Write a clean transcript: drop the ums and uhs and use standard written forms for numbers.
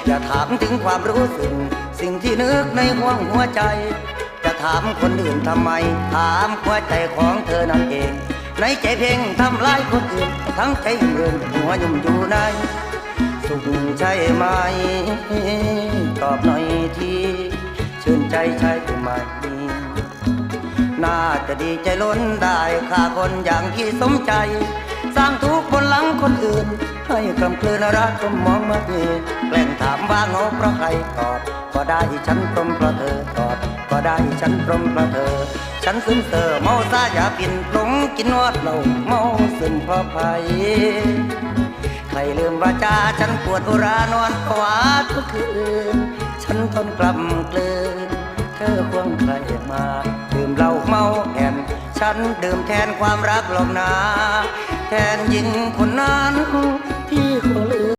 อย่าถามถึงความรู้สึกสิ่งที่นึกในห่วงหัวใจจะถามคนอื่นทำไมถามหัวใจของเธอนั่นเองในใจเพ่งทำลายคนอื่นทั้งใจเงินหัวยุ่มอยู่ในสุขใช่ไหมตอบหน่อยทีชื่นใจใช่ไหมน่าจะดีใจล้นได้ฆ่าคนอย่างที่สมใจสร้างทุกข์บนหลังคนอื่นให้กำกลืนรักก็มองมาเองแกล้งถามว่าโง่เพราะใครตอบก็ได้ฉันพรมเพราะเธอตอบก็ได้ฉันพรมเพราะเธอฉันซึมเตอเมาซาอย่าปิ่นปลงกินนวดเหล้าเมาซึมเพราะภัยใครลืมว่าจาฉันปวดอุรานอนภาวะทุกคืนฉันทนกล่ำกลืนเธอควงใครมาดื่มเหล้าเมาแอนฉันดื่มแทนความรักหลอกนาแทนหญิงคนนั้นที่เขาลืม